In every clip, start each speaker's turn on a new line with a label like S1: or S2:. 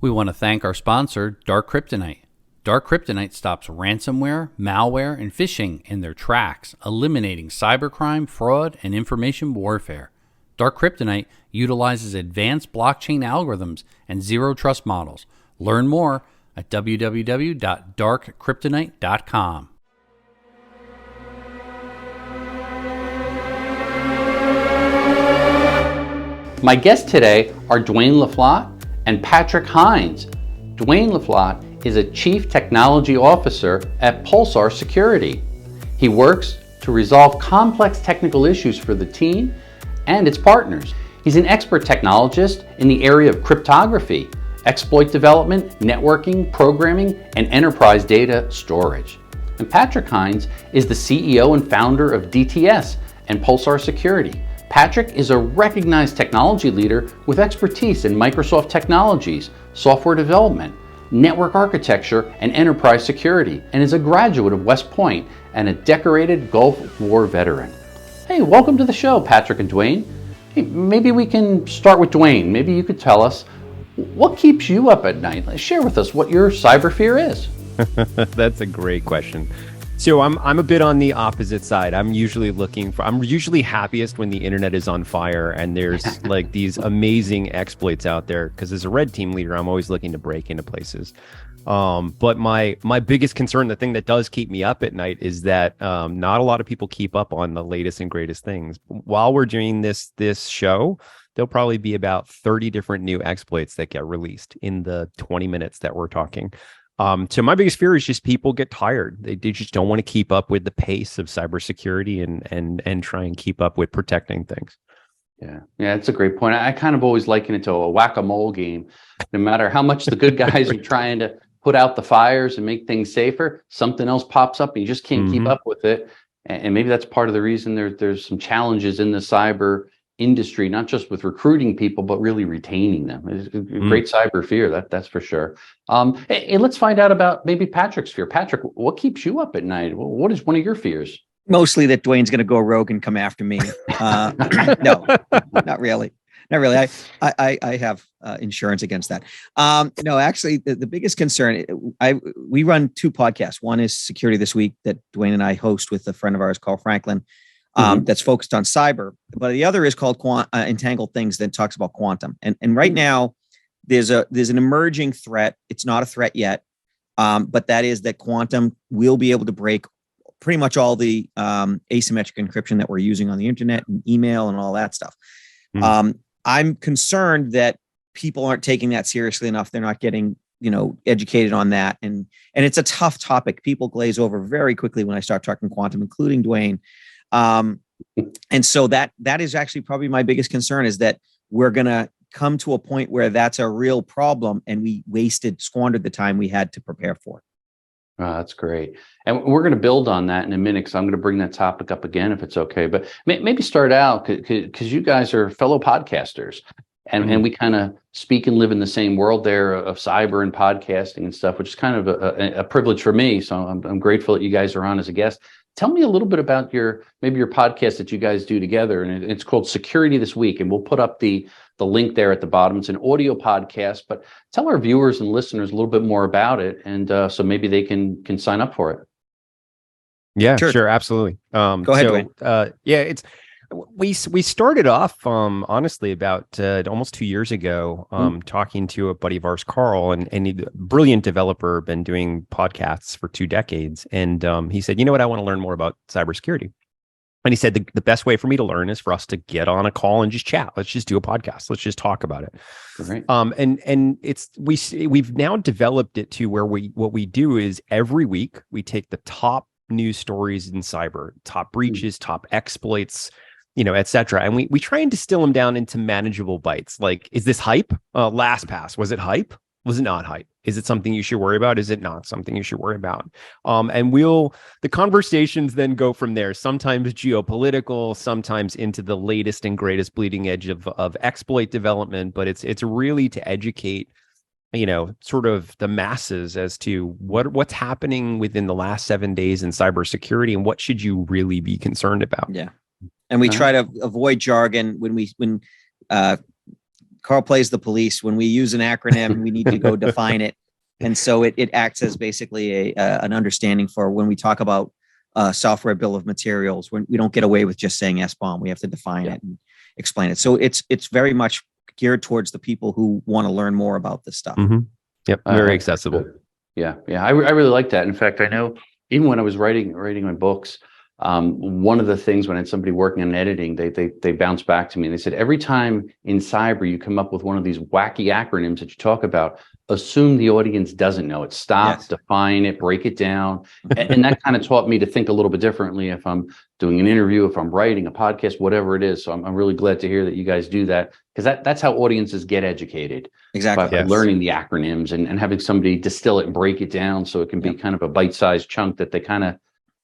S1: We want to thank our sponsor, Dark Kryptonite. Dark Kryptonite stops ransomware, malware, and phishing in their tracks, eliminating cybercrime, fraud, and information warfare. Dark Kryptonite utilizes advanced blockchain algorithms and zero-trust models. Learn more at www.darkkryptonite.com. My guests today are Duane Laflotte and Patrick Hynds. Duane Laflotte is a Chief Technology Officer at Pulsar Security. He works to resolve complex technical issues for the team and its partners. He's an expert technologist in the area of cryptography, exploit development, networking, programming, and enterprise data storage. And Patrick Hynds is the CEO and founder of DTS and Pulsar Security. Patrick is a recognized technology leader with expertise in Microsoft technologies, software development, network architecture, and enterprise security, and is a graduate of West Point and a decorated Gulf War veteran. Hey, welcome to the show, Patrick and Duane. Hey, maybe we can start with Duane. Maybe you could tell us what keeps you up at night. Share with us what your cyber fear is.
S2: That's a great question. So I'm a bit on the opposite side. I'm usually happiest when the internet is on fire and there's like these amazing exploits out there, because as a red team leader, I'm always looking to break into places. But my biggest concern, the thing that does keep me up at night, is that not a lot of people keep up on the latest and greatest things. While we're doing this show, there'll probably be about 30 different new exploits that get released in the 20 minutes that we're talking. So my biggest fear is just people get tired. They just don't want to keep up with the pace of cybersecurity and try and keep up with protecting things.
S1: Yeah, that's a great point. I kind of always liken it to a whack-a-mole game. No matter how much the good guys are trying to put out the fires and make things safer, something else pops up and you just can't keep up with it. And maybe that's part of the reason there's some challenges in the cyber industry, not just with recruiting people, but really retaining them. It's a great cyber fear, that's for sure. Hey, let's find out about maybe Patrick's fear. Patrick, what keeps you up at night? What is one of your fears?
S3: Mostly that Duane's going to go rogue and come after me. No, not really. Not really. I have insurance against that. No, actually, the biggest concern, we run two podcasts. One is Security This Week that Duane and I host with a friend of ours called Franklin. That's focused on cyber, but the other is called Entangled Things that talks about quantum. And right now there's an emerging threat. It's not a threat yet, but that is that quantum will be able to break pretty much all the asymmetric encryption that we're using on the internet and email and all that stuff. I'm concerned that people aren't taking that seriously enough. They're not getting educated on that, and it's a tough topic. People glaze over very quickly when I start talking quantum, including Duane. And so that is actually probably my biggest concern, is that we're going to come to a point where that's a real problem and we squandered the time we had to prepare for it.
S1: Oh, that's great. And we're going to build on that in a minute, because I'm going to bring that topic up again if it's okay. But maybe start out, because you guys are fellow podcasters, and we kind of speak and live in the same world there of cyber and podcasting and stuff, which is kind of a privilege for me. So I'm grateful that you guys are on as a guest. Tell me a little bit about your podcast that you guys do together, and it's called Security This Week, and we'll put up the link there at the bottom. It's an audio podcast, but tell our viewers and listeners a little bit more about it, and so maybe they can sign up for it.
S2: Yeah, sure, absolutely.
S3: Go ahead, Duane.
S2: We started off honestly about almost 2 years ago, talking to a buddy of ours, Carl, and he's a brilliant developer, been doing podcasts for 2 decades. And he said, you know what, I want to learn more about cybersecurity. And he said, the best way for me to learn is for us to get on a call and just chat. Let's just do a podcast. Let's just talk about it.
S1: Right.
S2: And we've now developed it to where what we do is every week we take the top news stories in cyber, top breaches, top exploits, et cetera. And we try and distill them down into manageable bites. Like, is this hype? LastPass, was it hype? Was it not hype? Is it something you should worry about? Is it not something you should worry about? And the conversations then go from there, sometimes geopolitical, sometimes into the latest and greatest bleeding edge of exploit development. But it's really to educate, sort of the masses as to what's happening within the last 7 days in cybersecurity and what should you really be concerned about.
S3: Yeah. And we try to avoid jargon when Carl plays the police. When we use an acronym, we need to go define it. And so it acts as basically an understanding for when we talk about software bill of materials, when we don't get away with just saying SBOM. We have to define it and explain it. So it's very much geared towards the people who want to learn more about this stuff.
S2: Yep, very accessible.
S1: Yeah, I really like that. In fact, I know even when I was writing my books, one of the things when I had somebody working on editing, they bounced back to me and they said, every time in cyber you come up with one of these wacky acronyms that you talk about, assume the audience doesn't know it. Stop, define it, break it down. And that kind of taught me to think a little bit differently if I'm doing an interview, if I'm writing a podcast, whatever it is. So I'm really glad to hear that you guys do that, because that's how audiences get educated.
S3: Exactly.
S1: By learning the acronyms and having somebody distill it and break it down so it can be kind of a bite-sized chunk that they kind of,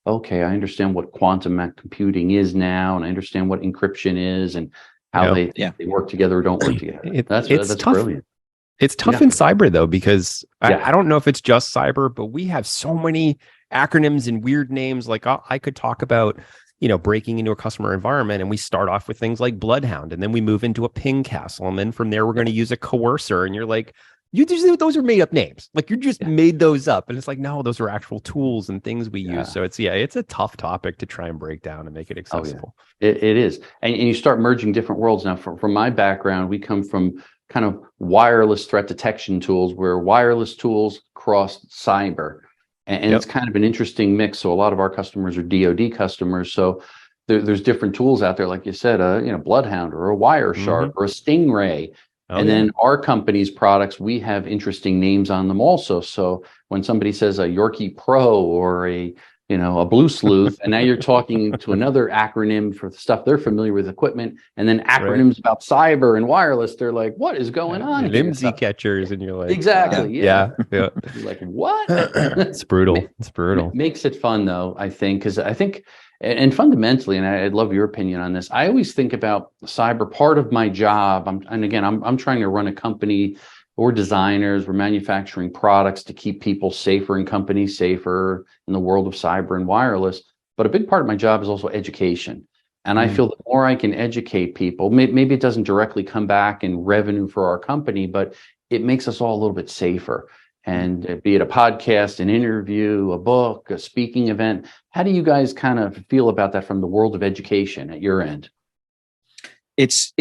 S1: okay, I understand what quantum computing is now, and I understand what encryption is and how they work together or don't work together. That's
S2: tough.
S1: Brilliant.
S2: It's tough in cyber, though, because I don't know if it's just cyber, but we have so many acronyms and weird names. Like I could talk about, breaking into a customer environment, and we start off with things like Bloodhound, and then we move into a ping castle, and then from there we're going to use a coercer, and you're like, those are made up names. Like you just made those up, and it's like, no, those are actual tools and things we use. So it's a tough topic to try and break down and make it accessible.
S1: It is, and you start merging different worlds. Now, from my background, we come from kind of wireless threat detection tools, where wireless tools cross cyber, and it's kind of an interesting mix. So a lot of our customers are DoD customers, so there's different tools out there, like you said, Bloodhound or a Wireshark or a Stingray. Then our company's products, we have interesting names on them also. So when somebody says a Yorkie Pro or a Blue Sleuth, and now you're talking to another acronym for the stuff they're familiar with, equipment, and then acronyms about cyber and wireless, they're like, what is going on here?
S2: Limsy catchers, and you're like,
S1: exactly.
S2: Yeah.
S1: You're like, what?
S2: It's brutal. It's brutal.
S1: Makes it fun, though, I think, because I think, and fundamentally, and I'd love your opinion on this, I always think about cyber, part of my job, I'm trying to run a company. We're designers, we're manufacturing products to keep people safer and companies safer in the world of cyber and wireless. But a big part of my job is also education. And I feel the more I can educate people, maybe it doesn't directly come back in revenue for our company, but it makes us all a little bit safer. And be it a podcast, an interview, a book, a speaking event, how do you guys kind of feel about that from the world of education at your end?
S3: It's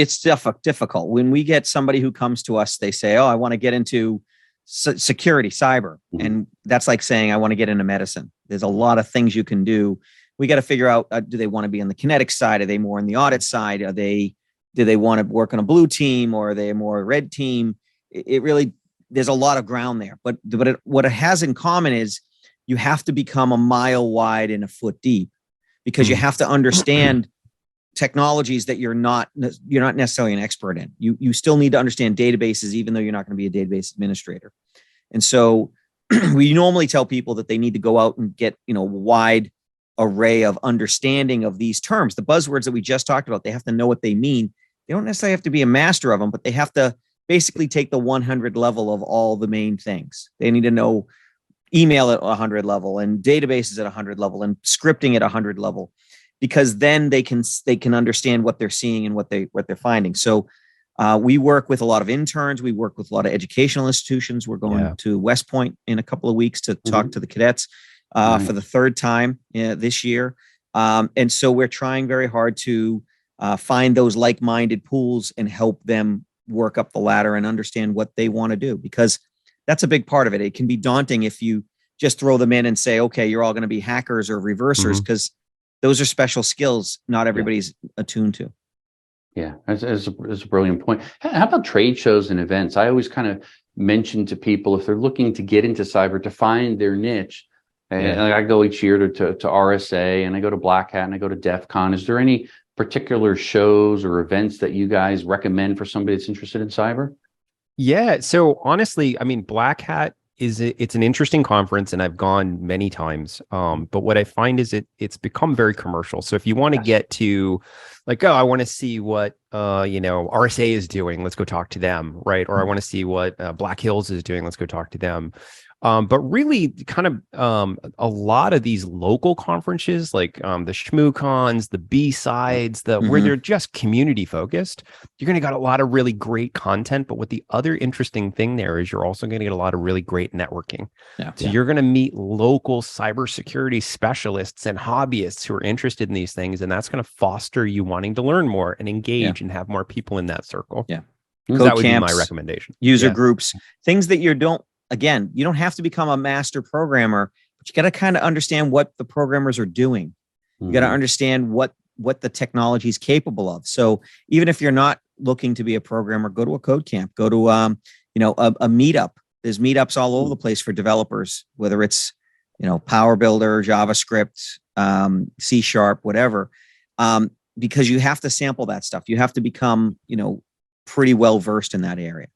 S3: difficult. When we get somebody who comes to us, they say, oh, I want to get into security, cyber. And that's like saying, I want to get into medicine. There's a lot of things you can do. We got to figure out, do they want to be on the kinetic side? Are they more on the audit side? Do they want to work on a blue team, or are they more a red team? It really, there's a lot of ground there. But what it has in common is you have to become a mile wide and a foot deep, because you have to understand technologies that you're not necessarily an expert in. You still need to understand databases, even though you're not going to be a database administrator. And so we normally tell people that they need to go out and get, a wide array of understanding of these terms. The buzzwords that we just talked about, they have to know what they mean. They don't necessarily have to be a master of them, but they have to basically take the 100 level of all the main things. They need to know email at 100 level, and databases at 100 level, and scripting at 100 level. Because then they can understand what they're seeing and what they're finding. So we work with a lot of interns. We work with a lot of educational institutions. We're going to West Point in a couple of weeks to talk to the cadets for the third time this year. And so we're trying very hard to find those like-minded pools and help them work up the ladder and understand what they want to do, because that's a big part of it. It can be daunting if you just throw them in and say, okay, you're all going to be hackers or reversers, because those are special skills not everybody's attuned to.
S1: Yeah, that's a brilliant point. How about trade shows and events? I always kind of mention to people, if they're looking to get into cyber, to find their niche. And I go each year to RSA, and I go to Black Hat, and I go to DEF CON. Is there any particular shows or events that you guys recommend for somebody that's interested in cyber?
S2: Yeah, so honestly, Black Hat it's an interesting conference, and I've gone many times. But what I find is it's become very commercial. So if you want to get to like, oh, I want to see what RSA is doing. Let's go talk to them, right? Or I want to see what Black Hills is doing. Let's go talk to them. But really, kind of a lot of these local conferences, like the ShmooCons, the B-sides, where they're just community focused, you're going to get a lot of really great content. But what the other interesting thing there is, you're also going to get a lot of really great networking. So you're going to meet local cybersecurity specialists and hobbyists who are interested in these things, and that's going to foster you wanting to learn more and engage and have more people in that circle. So that would be my recommendation.
S3: User groups, things that you don't. Again, you don't have to become a master programmer, but you got to kind of understand what the programmers are doing. You got to understand what the technology is capable of. So even if you're not looking to be a programmer, go to a code camp, go to a meetup. There's meetups all over the place for developers, whether it's Power Builder, JavaScript, C#, whatever. Because you have to sample that stuff. You have to become pretty well versed in that area.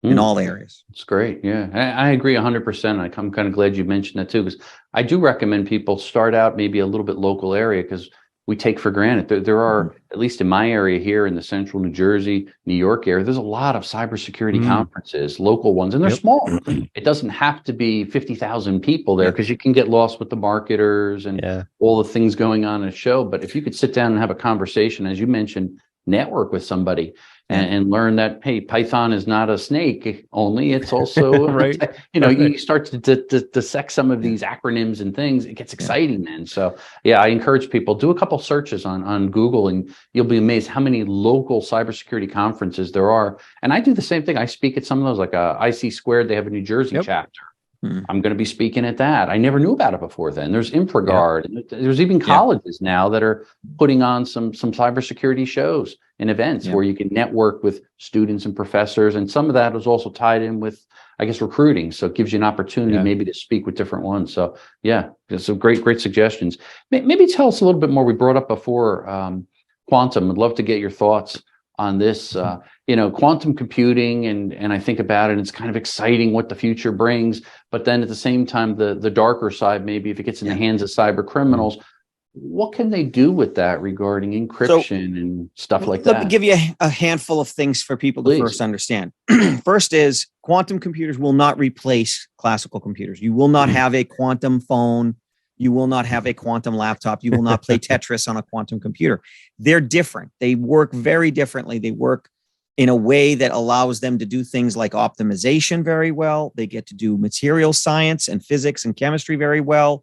S3: In all areas.
S1: It's great. Yeah, I agree 100%. I'm kind of glad you mentioned that too, because I do recommend people start out maybe a little bit local area, because we take for granted. There are, at least in my area here in the central New Jersey, New York area, there's a lot of cybersecurity conferences, local ones, and they're small. It doesn't have to be 50,000 people there, because you can get lost with the marketers and all the things going on in a show. But if you could sit down and have a conversation, as you mentioned, network with somebody and learn that, hey, Python is not a snake only, it's also
S2: right.
S1: You start to dissect some of these acronyms and things. It gets exciting then. So I encourage people, do a couple searches on Google, and you'll be amazed how many local cybersecurity conferences there are. And I do the same thing. I speak at some of those, like IC Squared, they have a New Jersey chapter. I'm going to be speaking at that. I never knew about it before then. There's InfraGard. There's even colleges now that are putting on some cybersecurity shows and events where you can network with students and professors. And some of that is also tied in with, I guess, recruiting. So it gives you an opportunity maybe to speak with different ones. So there's some great suggestions. Maybe tell us a little bit more. We brought up before quantum. I'd love to get your thoughts on this, quantum computing, and I think about it, and it's kind of exciting what the future brings. But then at the same time, the darker side, maybe if it gets in the hands of cyber criminals, what can they do with that regarding encryption and stuff like that?
S3: Let me give you a handful of things for people to first understand. First is, quantum computers will not replace classical computers. You will not have a quantum phone. You will not have a quantum laptop. You will not play Tetris on a quantum computer. They're different. They work very differently. They work in a way that allows them to do things like optimization very well. They get to do material science and physics and chemistry very well.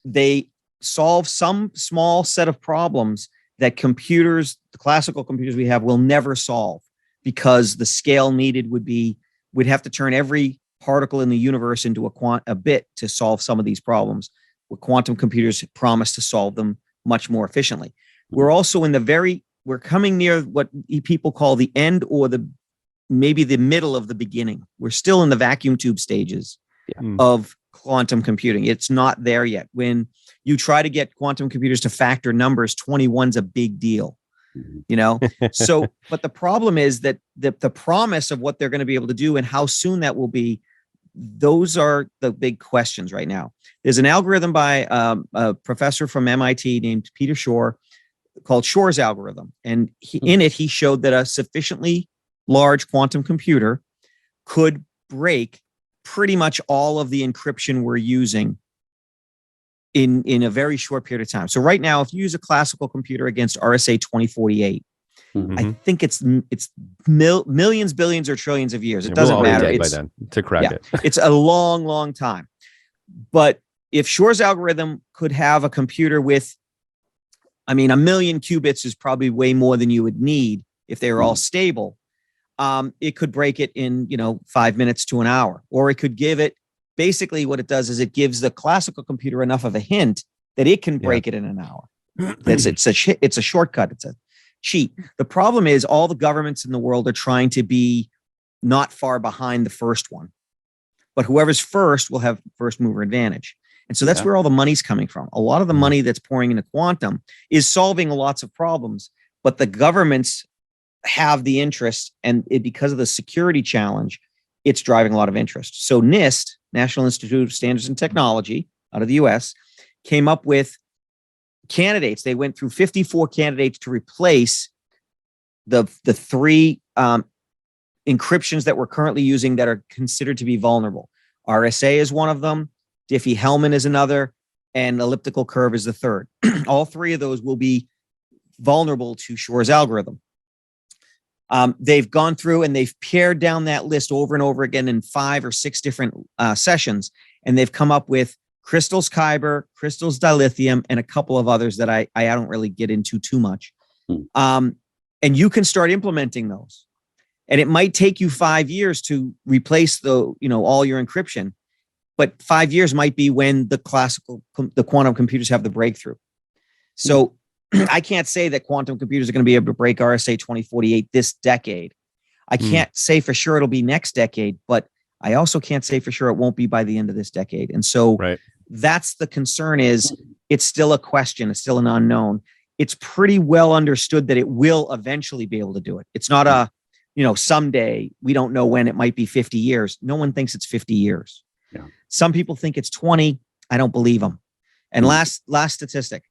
S3: They solve some small set of problems that computers, the classical computers we have, will never solve, because the scale needed we'd have to turn every particle in the universe into a bit to solve some of these problems. Where quantum computers promise to solve them much more efficiently. We're also we're coming near what people call the end, or maybe the middle of the beginning. We're still in the vacuum tube stages of quantum computing. It's not there yet. When you try to get quantum computers to factor numbers, 21's a big deal. So, but the problem is that the promise of what they're going to be able to do and how soon that will be, those are the big questions right now. There's an algorithm by a professor from MIT named Peter Shor called Shor's algorithm. And in it, he showed that a sufficiently large quantum computer could break pretty much all of the encryption we're using in a very short period of time. So right now, if you use a classical computer against RSA 2048, I think it's millions, billions, or trillions of years. It doesn't matter.
S2: It's by then to crack it.
S3: It's a long, long time. But if Shor's algorithm could have a computer with, a million qubits is probably way more than you would need if they were all stable. It could break it in 5 minutes to an hour, or it could give it. Basically, what it does is it gives the classical computer enough of a hint that it can break it in an hour. It's a shortcut. It's a cheat. The problem is all the governments in the world are trying to be not far behind the first one, but whoever's first will have first mover advantage. And so that's where all the money's coming from. A lot of the money that's pouring into quantum is solving lots of problems, but the governments have the interest, and because of the security challenge, it's driving a lot of interest. So NIST, National Institute of Standards and Technology, out of the US, came up with candidates. They went through 54 candidates to replace the three encryptions that we're currently using that are considered to be vulnerable. RSA is one of them, Diffie-Hellman is another, and elliptical curve is the third. All three of those will be vulnerable to Shor's algorithm. They've gone through and they've pared down that list over and over again in 5 or 6 different sessions, and they've come up with crystals Kyber, crystals dilithium, and a couple of others that I don't really get into too much. And you can start implementing those. And it might take you 5 years to replace all your encryption, but 5 years might be when the quantum computers have the breakthrough. So I can't say that quantum computers are going to be able to break RSA 2048 this decade. I can't say for sure it'll be next decade, but I also can't say for sure it won't be by the end of this decade. And so that's the concern, is it's still a question. It's still an unknown. It's pretty well understood that it will eventually be able to do it. It's not a, someday, we don't know when, it might be 50 years. No one thinks it's 50 years.
S1: Yeah.
S3: Some people think it's 20. I don't believe them. And last statistic,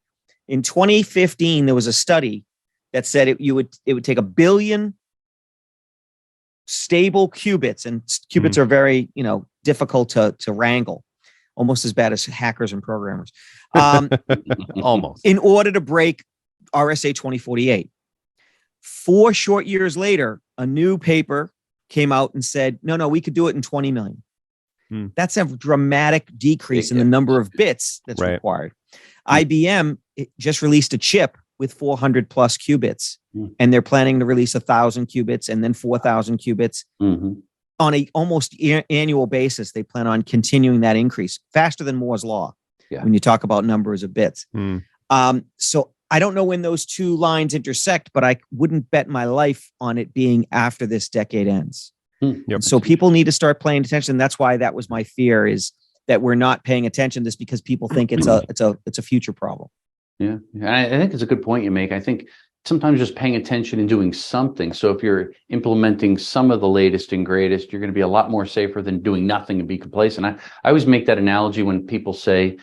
S3: in 2015, there was a study that said it would take 1 billion stable qubits, and qubits are very, difficult to wrangle, almost as bad as hackers and programmers.
S2: Almost.
S3: In order to break RSA 2048. 4 short years later, a new paper came out and said, no, we could do it in 20 million. That's a dramatic decrease in the number of bits that's required. IBM just released a chip with 400 plus qubits, and they're planning to release 1,000 qubits and then 4,000 qubits on a almost annual basis. They plan on continuing that increase faster than Moore's law when you talk about numbers of bits. So I don't know when those two lines intersect, but I wouldn't bet my life on it being after this decade ends. So people need to start paying attention. That's why that was my fear, is that we're not paying attention to this because people think it's a future problem.
S1: Yeah, I think it's a good point you make. I think sometimes just paying attention and doing something. So if you're implementing some of the latest and greatest, you're going to be a lot more safer than doing nothing and be complacent. I always make that analogy when people say,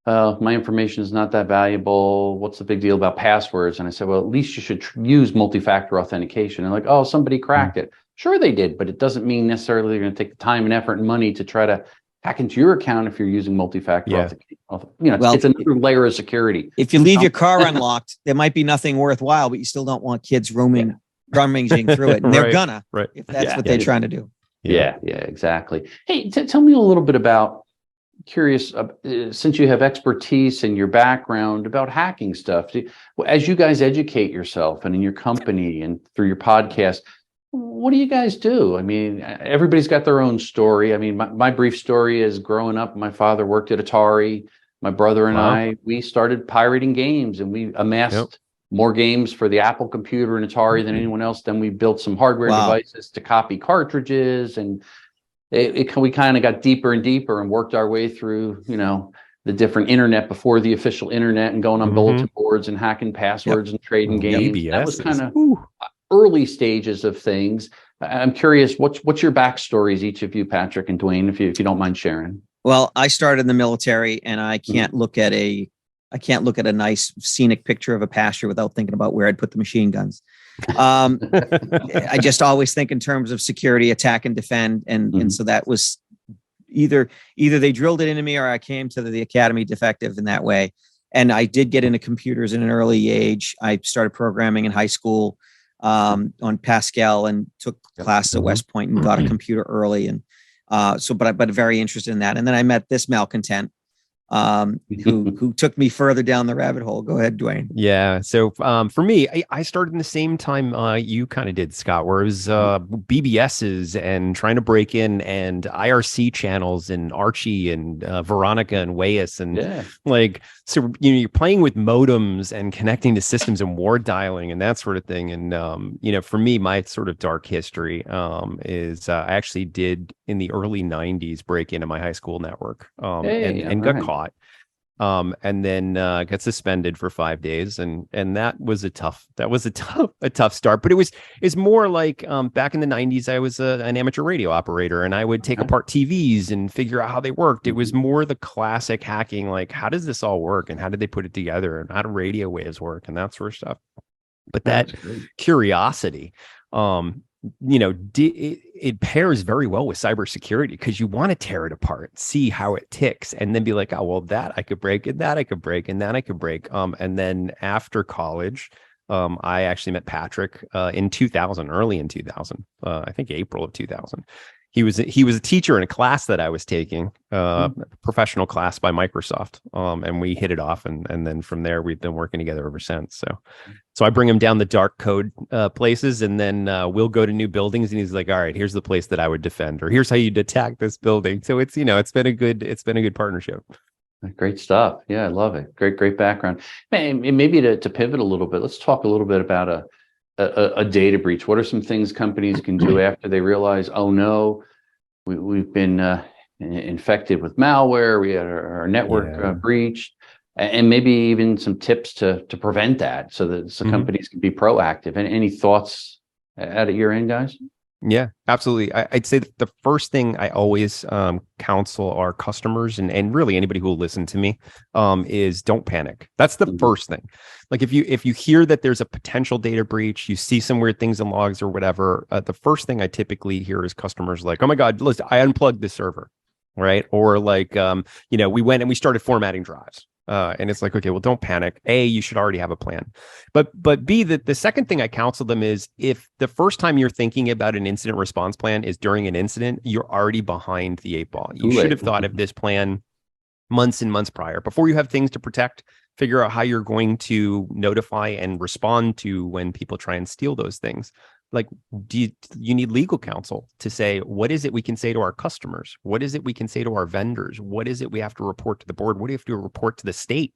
S1: my information is not that valuable. What's the big deal about passwords? And I said, well, at least you should use multi-factor authentication. And like, oh, somebody cracked it. Sure, they did, but it doesn't mean necessarily you're going to take the time and effort and money to try to hack into your account if you're using multi-factor authentication. It's another layer of security.
S3: If you leave your car unlocked, there might be nothing worthwhile, but you still don't want kids rummaging through it. And they're gonna, if that's what they're trying to do.
S1: Yeah, exactly. Hey, tell me a little bit about, curious, since you have expertise in your background about hacking stuff, as you guys educate yourself and in your company and through your podcast, what do you guys do? I mean, everybody's got their own story. I mean, my brief story is growing up, my father worked at Atari. My brother and we started pirating games, and we amassed more games for the Apple computer and Atari than anyone else. Then we built some hardware devices to copy cartridges, and we kind of got deeper and deeper and worked our way through, the different internet before the official internet, and going on bulletin boards and hacking passwords and trading games. That was kind of early stages of things. I'm curious, what's your backstories, each of you, Patrick and Duane, if you don't mind sharing?
S3: Well, I started in the military, and I can't look at a nice scenic picture of a pasture without thinking about where I'd put the machine guns. I just always think in terms of security, attack and defend. And so that was either they drilled it into me, or I came to the academy defective in that way. And I did get into computers in an early age. I started programming in high school on Pascal, and took classes at West Point and got a computer early. And but very interested in that. And then I met this malcontent who took me further down the rabbit hole. Go ahead, Duane.
S2: Yeah. So for me, I started in the same time you kind of did, Scott, where it was BBSs and trying to break in, and IRC channels, and Archie and Veronica and Wayus, and so you're playing with modems and connecting to systems and ward dialing and that sort of thing. And for me, my sort of dark history is I actually did in the early 90s break into my high school network and got caught. And then got suspended for 5 days, and that was a tough start. But it's more like back in the 90s, I was an amateur radio operator, and I would take apart TVs and figure out how they worked. It was more the classic hacking, like how does this all work, and how did they put it together, and how do radio waves work, and that sort of stuff. But that curiosity, it pairs very well with cybersecurity, because you want to tear it apart, see how it ticks, and then be like, oh, well, that I could break, and that I could break, and that I could break. And then after college, I actually met Patrick in 2000, early in 2000, I think April of 2000. He was a teacher in a class that I was taking, a professional class by Microsoft, and we hit it off, and then from there we've been working together ever since. So I bring him down the dark code places, and then we'll go to new buildings, and he's like, "All right, here's the place that I would defend, or here's how you'd attack this building." So it's it's been a good partnership.
S1: Great stuff. Yeah, I love it. Great background. And maybe to pivot a little bit, let's talk a little bit about a data breach. What are some things companies can do after they realize, oh no, we've been infected with malware, we had our network breached, and maybe even some tips to prevent that, so that companies can be proactive. And any thoughts out of your end, guys?
S2: Yeah, absolutely. I'd say that the first thing I always counsel our customers, and really anybody who will listen to me, is don't panic. That's the first thing. Like if you hear that there's a potential data breach, you see some weird things in logs or whatever, the first thing I typically hear is customers like, "Oh my God, listen, I unplugged this server," right? Or like, we went and we started formatting drives. And it's like, okay, well, don't panic. A, you should already have a plan. But B, the second thing I counsel them is, if the first time you're thinking about an incident response plan is during an incident, you're already behind the 8 ball. You should have thought of this plan months and months prior. Before you have things to protect, figure out how you're going to notify and respond to when people try and steal those things. Like, do you need legal counsel to say, what is it we can say to our customers? What is it we can say to our vendors? What is it we have to report to the board? What do you have to report to the state,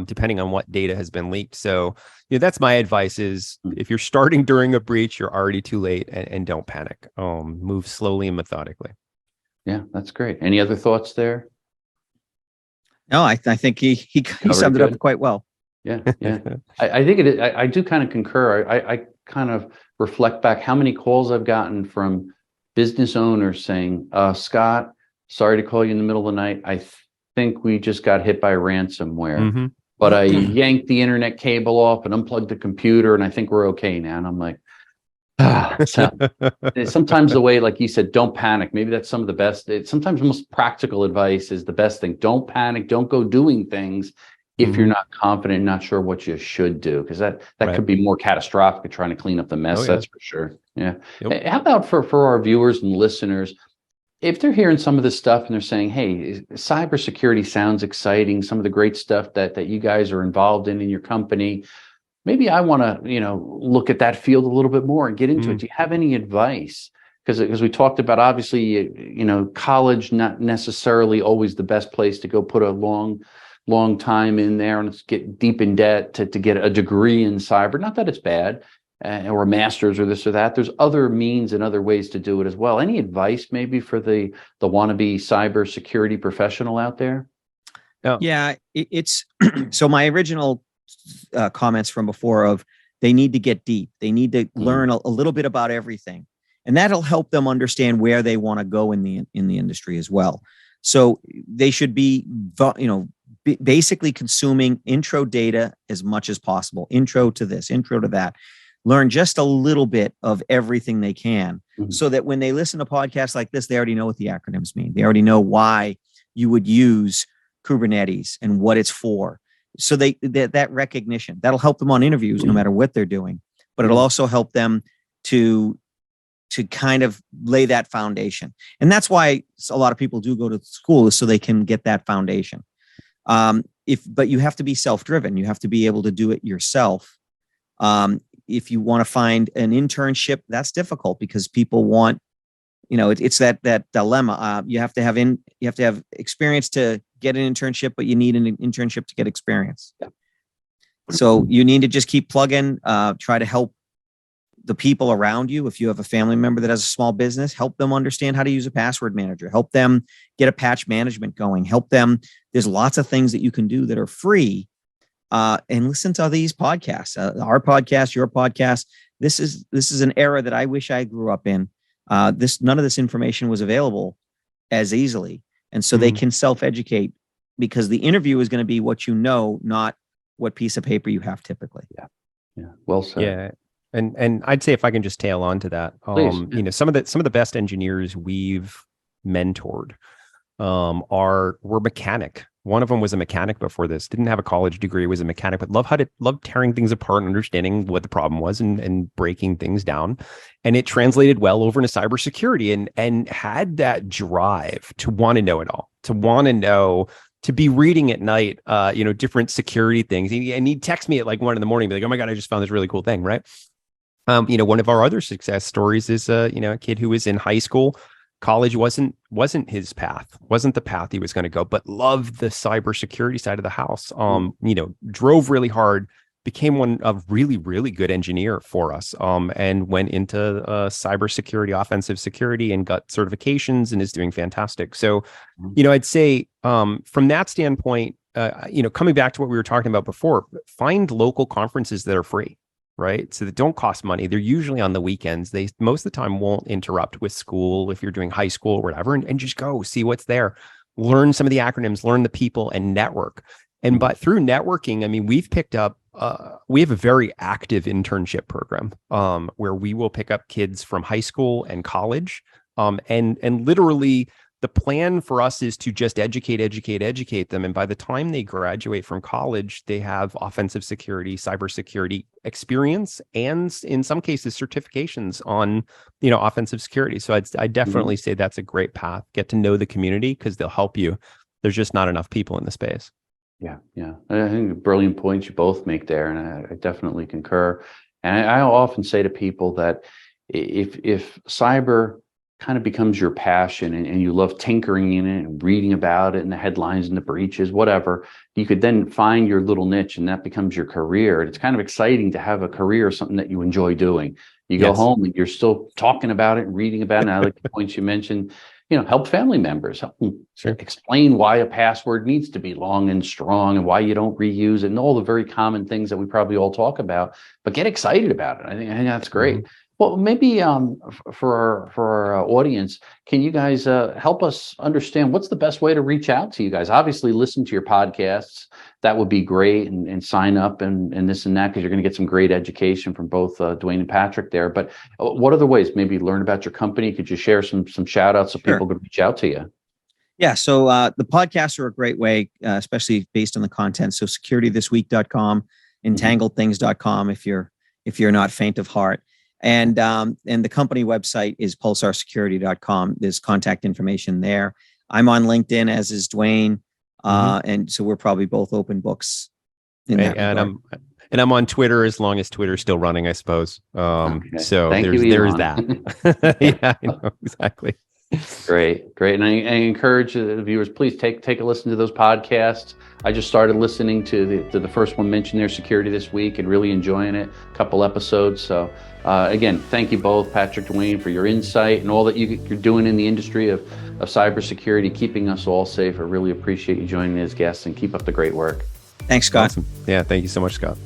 S2: depending on what data has been leaked? So that's my advice is, if you're starting during a breach, you're already too late, and don't panic. Move slowly and methodically.
S1: Yeah, that's great. Any other thoughts there?
S3: No, I think he summed it up quite well.
S1: Yeah. I think it is. I do kind of concur. I kind of reflect back how many calls I've gotten from business owners saying, "Scott, sorry to call you in the middle of the night. I think we just got hit by ransomware, but I yanked the internet cable off and unplugged the computer, and I think we're okay now." And I'm like, So sometimes the way, like you said, don't panic. Maybe that's some of the best. Sometimes the most practical advice is the best thing. Don't panic. Don't go doing things if you're not confident, not sure what you should do, because that could be more catastrophic than trying to clean up the mess. That's for sure. Yeah. Yep. How about for our viewers and listeners, if they're hearing some of this stuff and they're saying, "Hey, cybersecurity sounds exciting. Some of the great stuff that you guys are involved in your company. Maybe I want to, look at that field a little bit more and get into it." Do you have any advice? Because we talked about, obviously, college not necessarily always the best place to go put a long time in there and get deep in debt to get a degree in cyber. Not that it's bad, or a master's or this or that. There's other means and other ways to do it as well. Any advice maybe for the wannabe cybersecurity professional out there?
S3: Yeah, it's so my original comments from before of, they need to get deep. They need to learn a little bit about everything, and that'll help them understand where they want to go in the industry as well. So they should be, basically consuming intro data as much as possible. Intro to this, intro to that. Learn just a little bit of everything they can, so that when they listen to podcasts like this, they already know what the acronyms mean. They already know why you would use Kubernetes and what it's for. So that recognition, that'll help them on interviews no matter what they're doing, but it'll also help them to kind of lay that foundation. And that's why a lot of people do go to school, is so they can get that foundation. But you have to be self-driven. You have to be able to do it yourself. If you want to find an internship, that's difficult, because people want, it's that dilemma. You have to have experience to get an internship, but you need an internship to get experience. Yeah. So you need to just keep plugging, try to help the people around you. If you have a family member that has a small business, help them understand how to use a password manager, help them get a patch management going, help them. There's lots of things that you can do that are free, and listen to these podcasts, our podcast, your podcast. This is an era that I wish I grew up in. None of this information was available as easily. And so they can self-educate, because the interview is going to be what not what piece of paper you have typically.
S1: Yeah. Yeah. Well said.
S2: Yeah. And I'd say if I can just tail on to that,
S1: Please.
S2: you know, some of the best engineers we've mentored were mechanic. One of them was a mechanic before this, didn't have a college degree, was a mechanic, but loved tearing things apart and understanding what the problem was and breaking things down. And it translated well over into cybersecurity and had that drive to want to know it all, to want to know, to be reading at night, you know, different security things. And he'd text me at like 1 a.m, be like, oh my God, I just found this really cool thing, right? You know, one of our other success stories is, you know, a kid who was in high school. College wasn't his path, wasn't the path he was going to go, but loved the cybersecurity side of the house. You know, drove really hard, became a really, really good engineer for us, and went into cybersecurity, offensive security, and got certifications and is doing fantastic. So, you know, I'd say from that standpoint, you know, coming back to what we were talking about before, find local conferences that are free. Right. So that don't cost money. They're usually on the weekends. They most of the time won't interrupt with school if you're doing high school or whatever, and just go see what's there. Learn some of the acronyms, learn the people, and network. And but through networking, I mean, we've picked up, we have a very active internship program where we will pick up kids from high school and college. And literally the plan for us is to just educate them. And by the time they graduate from college, they have offensive security, cybersecurity experience, and in some cases, certifications on, you know, offensive security. So I'd definitely say that's a great path. Get to know the community because they'll help you. There's just not enough people in the space.
S1: Yeah. Yeah. I think brilliant points you both make there. And I definitely concur. And I often say to people that if cyber kind of becomes your passion and you love tinkering in it and reading about it and the headlines and the breaches, whatever, you could then find your little niche and that becomes your career. And it's kind of exciting to have a career, something that you enjoy doing. You go home and you're still talking about it and reading about it. And I like the points you mentioned, you know, help family members, help them explain why a password needs to be long and strong and why you don't reuse it and all the very common things that we probably all talk about, but get excited about it. I think that's great. Well, maybe for our audience, can you guys help us understand what's the best way to reach out to you guys? Obviously, listen to your podcasts. That would be great, and sign up and this and that, because you're going to get some great education from both Duane and Patrick there. But what other ways? Maybe learn about your company. Could you share some shout outs so people could reach out to you?
S3: Yeah, so the podcasts are a great way, especially based on the content. So securitythisweek.com, entangledthings.com if you're not faint of heart. And the company website is pulsarsecurity.com. There's contact information there. I'm on LinkedIn, as is Duane. And so we're probably both open books.
S2: And I'm on Twitter as long as Twitter's still running, I suppose. So there's that. Yeah, I know, exactly.
S1: Great. And I encourage the viewers, please take a listen to those podcasts. I just started listening to the first one mentioned there, Security This Week, and really enjoying it. A couple episodes. So again, thank you both, Patrick, Duane, for your insight and all that you're doing in the industry of cybersecurity, keeping us all safe. I really appreciate you joining me as guests, and keep up the great work.
S3: Thanks, Scott.
S2: Awesome. Yeah, thank you so much, Scott.